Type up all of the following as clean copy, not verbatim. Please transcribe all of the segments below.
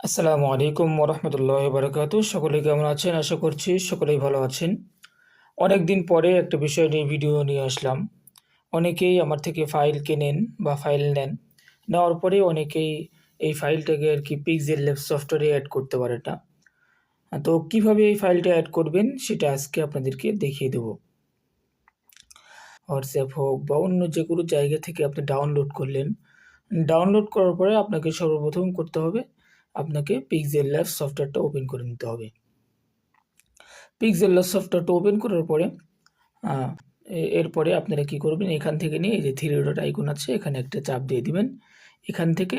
আসসালামু আলাইকুম ওরহমতুল্লাহি বারাকাতুহু। সকলে কেমন আছেন? আশা করছি সকলেই ভালো আছেন। অনেক দিন পরে একটা বিষয় নিয়ে ভিডিও নিয়ে আসলাম। অনেকেই আমার থেকে ফাইল কেনেন বা ফাইল নেন। নেওয়ার পরে অনেকেই এই ফাইলটাকে আরকি পিক্সেল ল্যাব সফটওয়্যারে এড করতে পারে না। তো কিভাবে এই ফাইলটা এড করবেন সেটা আজকে আপনাদেরকে দেখিয়ে দেব। হোয়াটসঅ্যাপ হোক বা অন্য যেকোনো জায়গা থেকে আপনি ডাউনলোড করলেন। ডাউনলোড করার পরে আপনাকে সর্বপ্রথম করতে হবে, আপনাকে পিক্সেল ল্যাব সফটওয়্যারটা ওপেন করে নিতে হবে। পিক্সেল ল্যাব সফটওয়্যারটা ওপেন করার পরে আ এরপরে আপনারা কি করবেন, এখান থেকে নিয়ে এই যে 3 ডট আইকন আছে এখানে একটা চাপ দিয়ে দিবেন। এখান থেকে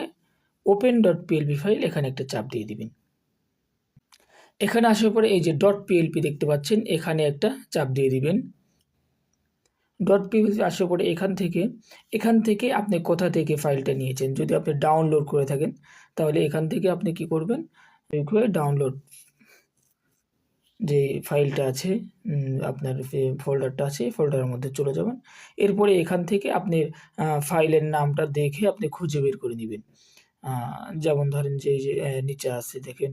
open.plb ফাইল এখানে একটা চাপ দিয়ে দিবেন। এখানে আসার পরে এই যে .plb দেখতে পাচ্ছেন এখানে একটা চাপ দিয়ে দিবেন। .plb আসার পরে এখান থেকে আপনি কোথা থেকে ফাইলটা নিয়েছেন। যদি আপনি ডাউনলোড করে থাকেন তাহলে এখান থেকে আপনি কি করবেন, ডাউনলোড যে ফাইলটা আছে, আপনার ফোল্ডারটা আছে এই ফোল্ডারের মধ্যে চলে যাবেন। এরপরে এখান থেকে আপনি ফাইলের নামটা দেখে আপনি খুঁজে বের করে নিবেন। যেমন ধরেন যে এই যে নিচে আছে দেখেন,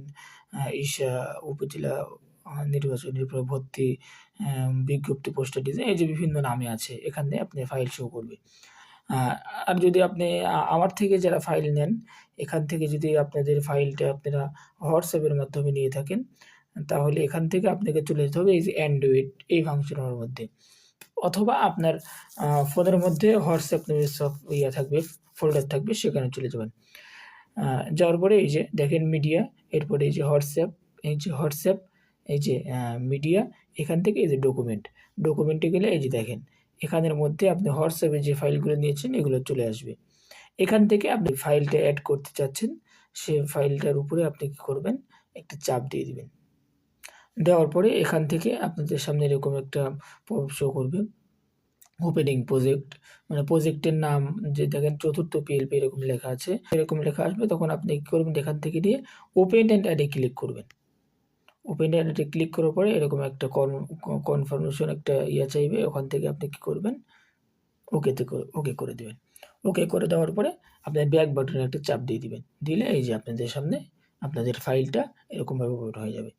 ঈশা উপজেলা নির্বাচনী ভর্তি বিজ্ঞপ্তি পোস্টার ডিজাইন, এই যে বিভিন্ন নামে আছে এখানে আপনি ফাইল শো করবে। আর যদি আপনি আমার থেকে যারা ফাইল নেন, এখান থেকে যদি আপনাদের ফাইলটা আপনারা হোয়াটসঅ্যাপের মাধ্যমে নিয়ে থাকেন, তাহলে এখান থেকে আপনাকে চলে যেতে হবে এই যে অ্যান্ড্রয়েড এই ফাংশনের মধ্যে, অথবা আপনার ফোনের মধ্যে হোয়াটসঅ্যাপ নামের সব থাকবে, ফোল্ডার থাকবে, সেখানে চলে যাবেন। যাওয়ার পরে এই যে দেখেন মিডিয়া, এরপরে এই যে হোয়াটসঅ্যাপ, এই যে মিডিয়া, এখান থেকে এই যে ডকুমেন্টে গেলে এই যে দেখেন এখানের মধ্যে আপনি হোয়াটসঅ্যাপে যে ফাইলগুলো নিয়েছেন এগুলো চলে আসবে। এখান থেকে আপনি ফাইলটা অ্যাড করতে চাচ্ছেন, সেই ফাইলটার উপরে আপনি কি করবেন, একটা চাপ দিয়ে দিবেন। দেওয়ার পরে এখান থেকে আপনাদের সামনে এরকম একটা পপ শো করবে, ওপেনিং প্রজেক্ট, মানে প্রজেক্টের নাম যে দেখেন চতুর্থ পিএলপি এরকম লেখা আছে, এরকম লেখা আসবে। তখন আপনি কি করবেন, এখান থেকে দিয়ে ওপেন অ্যান্ড অ্যাডে ক্লিক করবেন। ওপেন অ্যান্ড অ্যাডে ক্লিক করার পরে এরকম একটা কনফার্মেশন একটা চাইবে, ওখান থেকে আপনি কি করবেন, ওকে করে দেবেন। ওকে করে দেওয়ার পরে আপনার ব্যাক বাটনে একটা চাপ দিয়ে দিবেন। দিলে এই যে আপনাদের সামনে আপনাদের ফাইলটা এরকমভাবে ওপেন হয়ে যাবে।